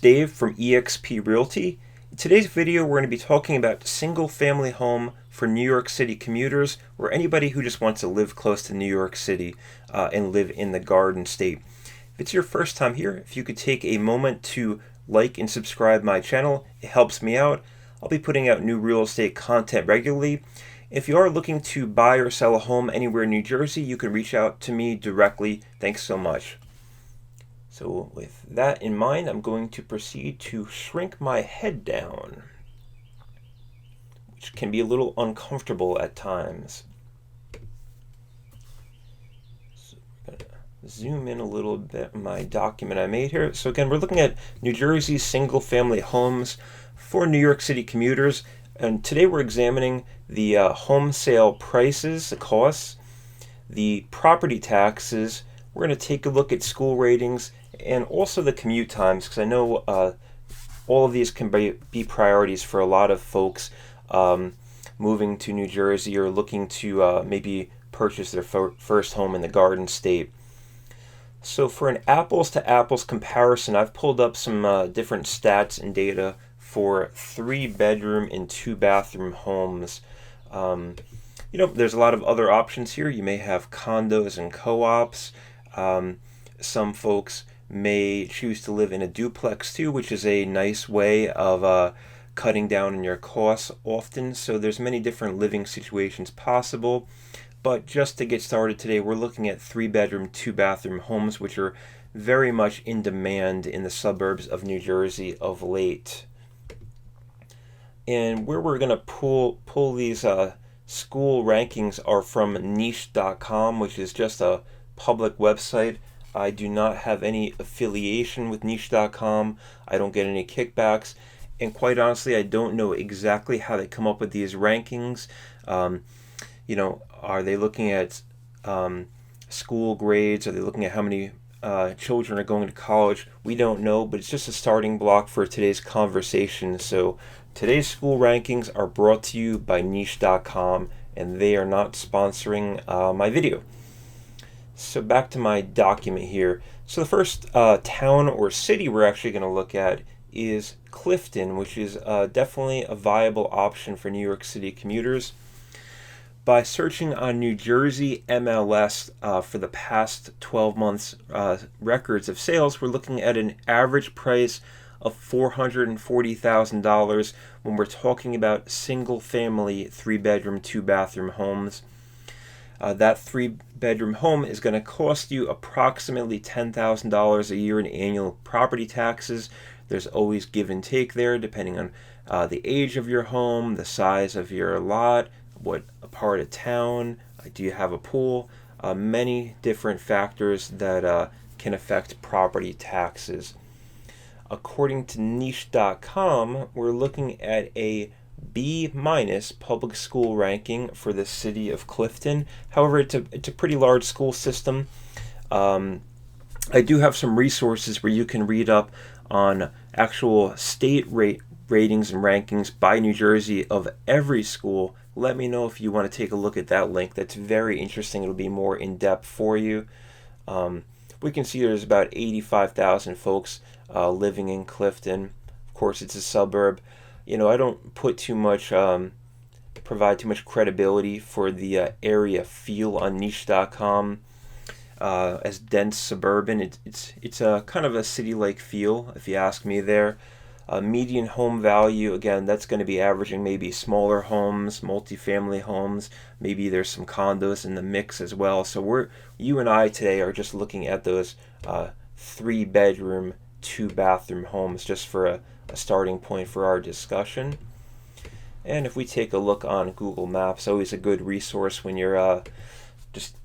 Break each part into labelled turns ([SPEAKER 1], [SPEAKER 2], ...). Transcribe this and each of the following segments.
[SPEAKER 1] Dave from eXp Realty. In today's video, we're going to be talking about single-family home for New York City commuters, or anybody who just wants to live close to New York City and live in the Garden State. If it's your first time here, if you could take a moment to like and subscribe my channel, it helps me out. I'll be putting out new real estate content regularly. If you are looking to buy or sell a home anywhere in New Jersey, you can reach out to me directly. Thanks so much. So with that in mind, I'm going to proceed to shrink my head down, which can be a little uncomfortable at times. So we're going to zoom in a little bit on my document I made here. So again, we're looking at New Jersey single-family homes for New York City commuters. And today we're examining the home sale prices, the costs, the property taxes. We're going to take a look at school ratings and also the commute times, because I know all of these can be priorities for a lot of folks moving to New Jersey or looking to maybe purchase their first home in the Garden State. So for an apples to apples comparison, I've pulled up some different stats and data for 3-bedroom and 2-bathroom homes. There's a lot of other options here. You may have condos and co-ops. Some folks may choose to live in a duplex too, which is a nice way of cutting down on your costs often. So there's many different living situations possible. But just to get started today, we're looking at 3-bedroom, 2-bathroom homes, which are very much in demand in the suburbs of New Jersey of late. And where we're going to pull these school rankings are from niche.com, which is just a public website. I do not have any affiliation with niche.com. I don't get any kickbacks. And quite honestly, I don't know exactly how they come up with these rankings. Are they looking at school grades? Are they looking at how many children are going to college? We don't know, but it's just a starting block for today's conversation. So today's school rankings are brought to you by niche.com, and they are not sponsoring my video. So back to my document here. So the first town or city we're actually going to look at is Clifton, which is definitely a viable option for New York City commuters. By searching on New Jersey MLS for the past 12 months records of sales, we're looking at an average price of $440,000 when we're talking about single-family 3-bedroom, 2-bathroom homes. That 3-bedroom home is going to cost you approximately $10,000 a year in annual property taxes. There's always give and take there, depending on the age of your home, the size of your lot, what part of town, do you have a pool, many different factors that can affect property taxes. According to niche.com, we're looking at a B- public school ranking for the city of Clifton. However, it's a pretty large school system. I do have some resources where you can read up on actual state ratings and rankings by New Jersey of every school. Let me know if you want to take a look at that link. That's very interesting. It'll be more in depth for you. We can see there's about 85,000 folks living in Clifton. Of course, it's a suburb. I don't put provide too much credibility for the area feel on niche.com as dense suburban. It's a kind of a city-like feel, if you ask me there. Median home value, again, that's going to be averaging maybe smaller homes, multifamily homes. Maybe there's some condos in the mix as well. So you and I today are just looking at those 3-bedroom, 2-bathroom homes just for a starting point for our discussion. And if we take a look on Google Maps, always a good resource when you're just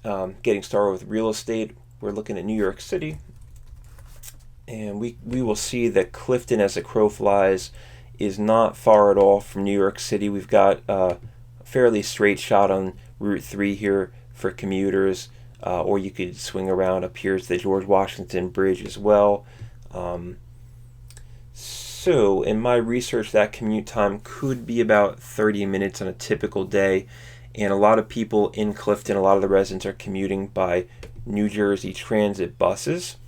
[SPEAKER 1] getting started with real estate. We're looking at New York City, and we will see that Clifton, as the crow flies, is not far at all from New York City. We've got a fairly straight shot on Route 3 here for commuters, or you could swing around up here to the George Washington Bridge as well. So in my research, that commute time could be about 30 minutes on a typical day. And a lot of people in Clifton, a lot of the residents are commuting by New Jersey Transit buses.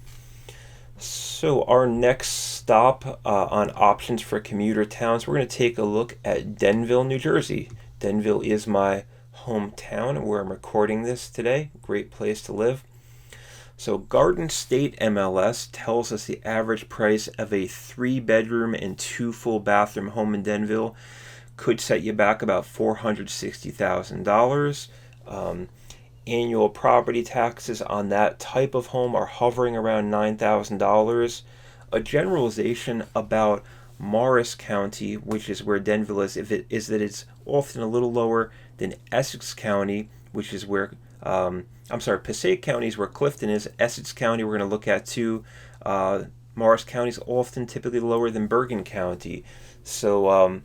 [SPEAKER 1] So our next stop on options for commuter towns, we're going to take a look at Denville, New Jersey. Denville is my hometown where I'm recording this today. Great place to live. So Garden State MLS tells us the average price of a 3-bedroom and 2 full bathroom home in Denville could set you back about $460,000. Annual property taxes on that type of home are hovering around $9,000. A generalization about Morris County, which is where Denville is, is that it's often a little lower than Essex County, which is where Passaic County is where Clifton is. Essex County we're going to look at too. Morris County is often typically lower than Bergen County. So,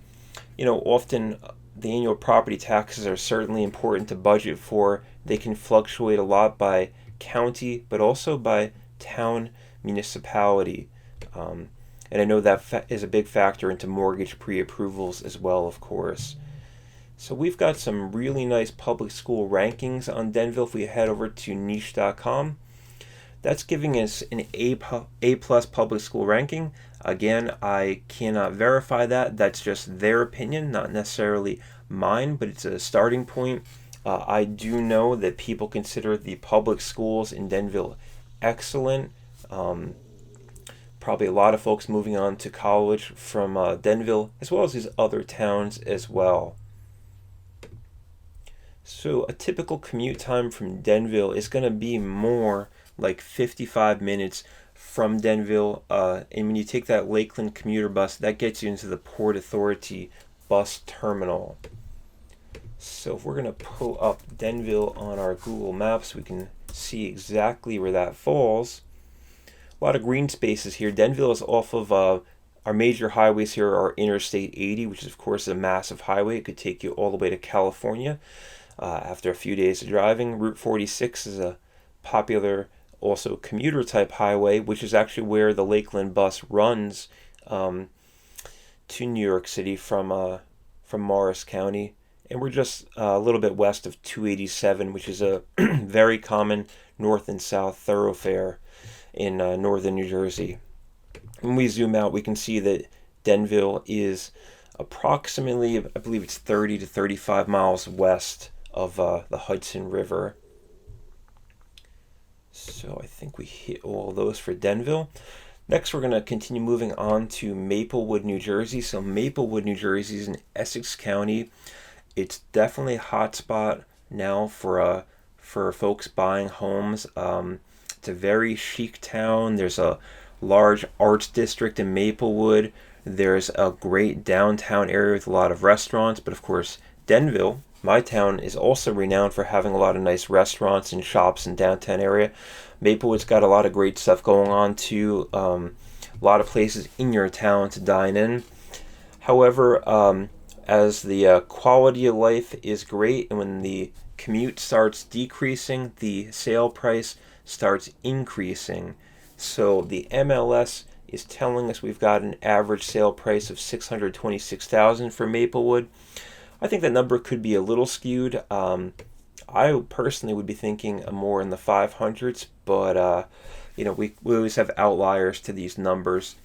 [SPEAKER 1] often the annual property taxes are certainly important to budget for. They can fluctuate a lot by county, but also by town municipality. And I know that is a big factor into mortgage pre-approvals as well, of course. So we've got some really nice public school rankings on Denville. If we head over to niche.com, that's giving us an A+ public school ranking. Again, I cannot verify that. That's just their opinion, not necessarily mine, but it's a starting point. I do know that people consider the public schools in Denville excellent. Probably a lot of folks moving on to college from Denville, as well as these other towns as well. So a typical commute time from Denville is going to be more like 55 minutes from Denville. And when you take that Lakeland commuter bus, that gets you into the Port Authority bus terminal. So if we're going to pull up Denville on our Google Maps, we can see exactly where that falls. A lot of green spaces here. Denville is off of our major highways here are Interstate 80, which is of course a massive highway. It could take you all the way to California after a few days of driving. Route 46 is a popular also commuter type highway, which is actually where the Lakeland bus runs to New York City from Morris County. And we're just a little bit west of 287, which is a very common north and south thoroughfare in northern New Jersey. When we zoom out, we can see that Denville is approximately, I believe it's 30 to 35 miles west of the Hudson River. So I think we hit all those for Denville. Next, we're going to continue moving on to Maplewood, New Jersey. So Maplewood, New Jersey is in Essex County. It's definitely a hot spot now for folks buying homes. It's a very chic town. There's a large arts district in Maplewood. There's a great downtown area with a lot of restaurants. But of course, Denville, my town, is also renowned for having a lot of nice restaurants and shops in downtown area. Maplewood's got a lot of great stuff going on too. A lot of places in your town to dine in. However, as the quality of life is great, and when the commute starts decreasing, the sale price starts increasing. So the MLS is telling us we've got an average sale price of $626,000 for Maplewood. I think that number could be a little skewed. I personally would be thinking more in the 500s, but we always have outliers to these numbers.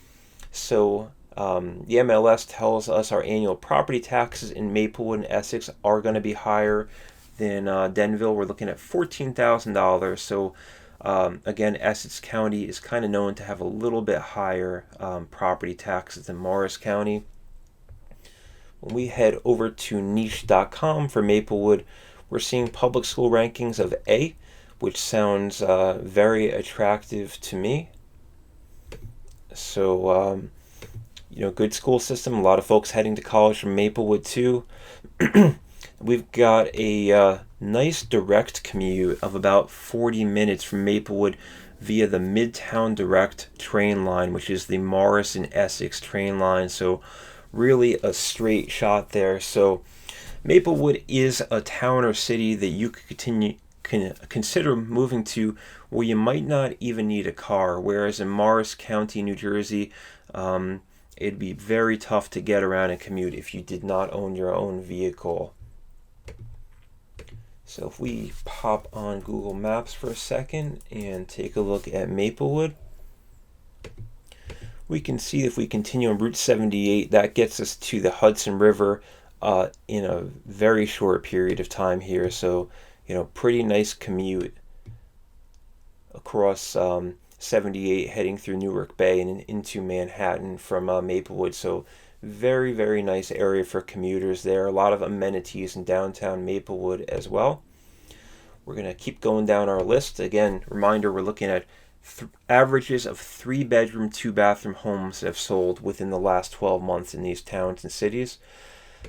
[SPEAKER 1] So the MLS tells us our annual property taxes in Maplewood and Essex are going to be higher than Denville. We're looking at $14,000. So again, Essex County is kind of known to have a little bit higher property taxes than Morris County. When we head over to niche.com for Maplewood, we're seeing public school rankings of A, which sounds very attractive to me. So good school system. A lot of folks heading to college from Maplewood too. We've got a nice direct commute of about 40 minutes from Maplewood via the Midtown Direct train line, which is the Morris and Essex train line. So really a straight shot there. So Maplewood is a town or city that you can consider moving to where you might not even need a car, whereas in Morris County, New Jersey, it'd be very tough to get around and commute if you did not own your own vehicle. So if we pop on Google Maps for a second and take a look at Maplewood, We can see if we continue on Route 78, that gets us to the Hudson River in a very short period of time here. So, pretty nice commute across 78 heading through Newark Bay and into Manhattan from Maplewood. So very, very nice area for commuters there. A lot of amenities in downtown Maplewood as well. We're going to keep going down our list. Again, reminder, we're looking at averages of 3-bedroom, 2-bathroom homes that have sold within the last 12 months in these towns and cities.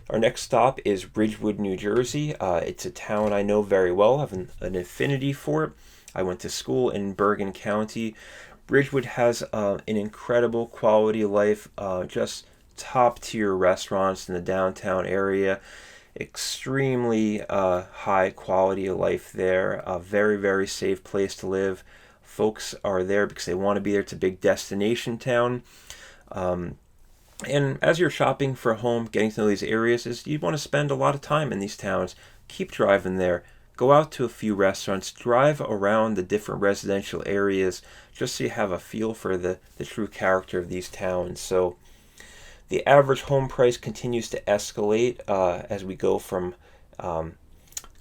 [SPEAKER 1] Our next stop is Ridgewood, New Jersey. It's a town I know very well. I have an affinity for it. I went to school in Bergen County. Ridgewood has an incredible quality of life, just top-tier restaurants in the downtown area. Extremely high quality of life there. A very, very safe place to live. Folks are there because they want to be there. It's a big destination town. And as you're shopping for a home, getting to know these areas, is you want to spend a lot of time in these towns. Keep driving there. Go out to a few restaurants. Drive around the different residential areas just so you have a feel for the true character of these towns. So the average home price continues to escalate as we go from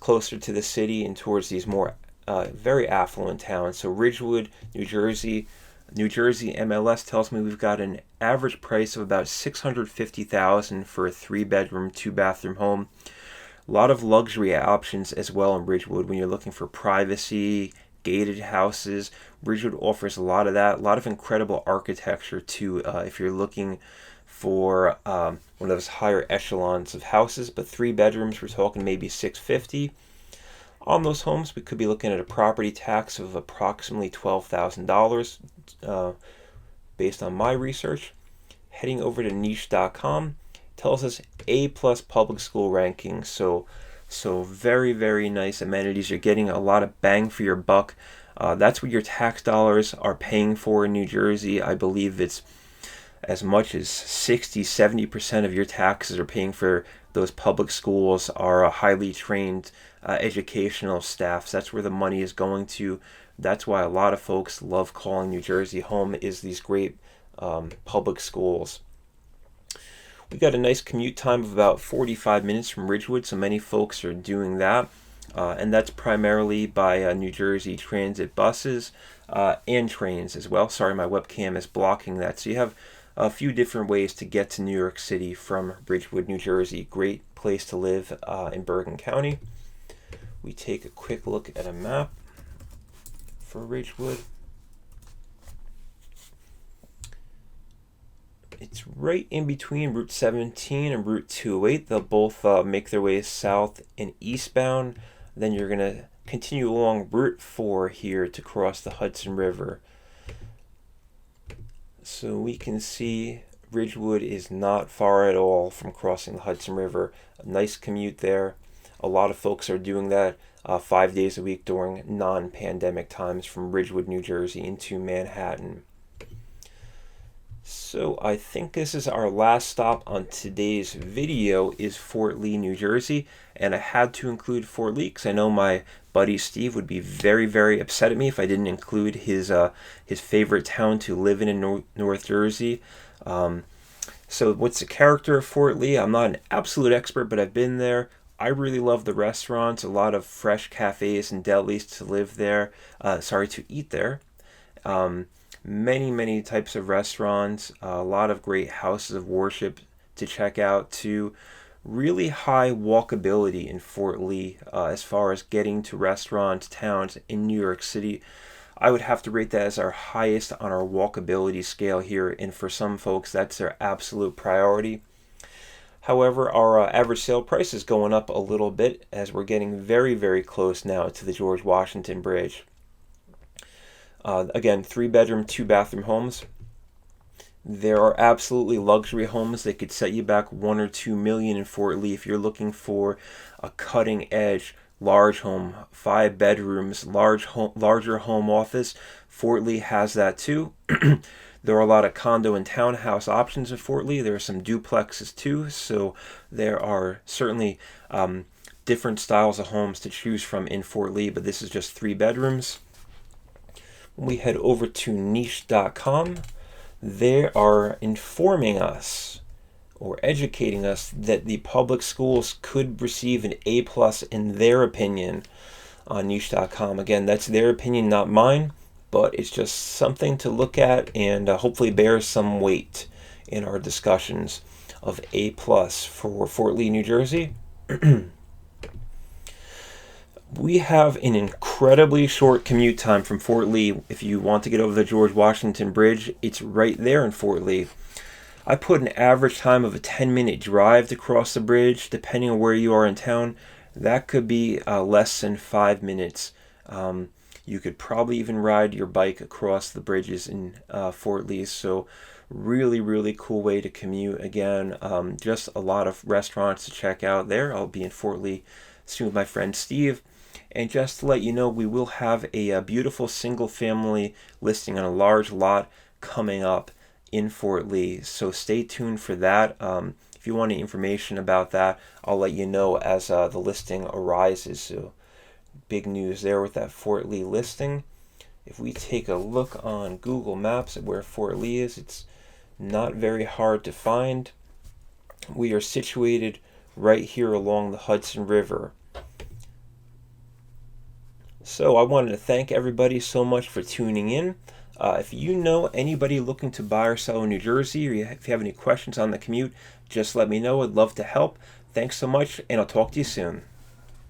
[SPEAKER 1] closer to the city and towards these more very affluent towns. So Ridgewood, New Jersey MLS tells me we've got an average price of about $650,000 for a 3-bedroom, 2-bathroom home. A lot of luxury options as well in Ridgewood when you're looking for privacy, gated houses. Ridgewood offers a lot of that, a lot of incredible architecture too if you're looking for one of those higher echelons of houses. But 3 bedrooms, we're talking maybe $650,000. On those homes, we could be looking at a property tax of approximately $12,000 based on my research. Heading over to niche.com tells us A+ public school ranking. So very, very nice amenities. You're getting a lot of bang for your buck. That's what your tax dollars are paying for in New Jersey. I believe it's as much as 60-70% of your taxes are paying for those public schools are highly trained educational staff. So that's where the money is going to. That's why a lot of folks love calling New Jersey home, is these great public schools. We got a nice commute time of about 45 minutes from Ridgewood, so many folks are doing that. And that's primarily by New Jersey Transit buses and trains as well. Sorry, my webcam is blocking that. So you have a few different ways to get to New York City from Ridgewood, New Jersey. Great place to live in Bergen County. We take a quick look at a map for Ridgewood. It's right in between Route 17 and Route 208. They'll both make their way south and eastbound. Then you're going to continue along Route 4 here to cross the Hudson River. So we can see Ridgewood is not far at all from crossing the Hudson River. A nice commute there. A lot of folks are doing that 5 days a week during non-pandemic times from Ridgewood, New Jersey into Manhattan. So I think this is our last stop on today's video is Fort Lee, New Jersey. And I had to include Fort Lee because I know my buddy Steve would be very, very upset at me if I didn't include his favorite town to live in North Jersey. So what's the character of Fort Lee? I'm not an absolute expert, but I've been there. I really love the restaurants, a lot of fresh cafes and delis to live there. To eat there. Many types of restaurants, a lot of great houses of worship to check out too. Really high walkability in Fort Lee as far as getting to restaurants, towns in New York City. I would have to rate that as our highest on our walkability scale here, and for some folks that's their absolute priority. However, our average sale price is going up a little bit as we're getting very, very close now to the George Washington Bridge. Again, 3-bedroom, 2-bathroom homes. There are absolutely luxury homes that could set you back $1 or $2 million in Fort Lee if you're looking for a cutting-edge large home, 5 bedrooms, larger home office. Fort Lee has that too. There are a lot of condo and townhouse options in Fort Lee. There are some duplexes too, so there are certainly different styles of homes to choose from in Fort Lee, but this is just 3 bedrooms. We head over to niche.com. they are informing us or educating us that the public schools could receive an A plus in their opinion on niche.com. Again, that's their opinion, not mine, but it's just something to look at and hopefully bear some weight in our discussions of A plus for Fort Lee, New Jersey. We have an incredibly short commute time from Fort Lee. If you want to get over the George Washington Bridge, it's right there in Fort Lee. I put an average time of a 10-minute drive to cross the bridge. Depending on where you are in town, that could be less than 5 minutes. You could probably even ride your bike across the bridges in Fort Lee. So really, really cool way to commute. Again, just a lot of restaurants to check out there. I'll be in Fort Lee soon with my friend Steve. And just to let you know, we will have a beautiful single family listing on a large lot coming up in Fort Lee. So stay tuned for that. If you want any information about that, I'll let you know as the listing arises. So big news there with that Fort Lee listing. If we take a look on Google Maps at where Fort Lee is, it's not very hard to find. We are situated right here along the Hudson River. So I wanted to thank everybody so much for tuning in. If you know anybody looking to buy or sell in New Jersey, or if you have any questions on the commute, just let me know. I'd love to help. Thanks so much, and I'll talk to you soon.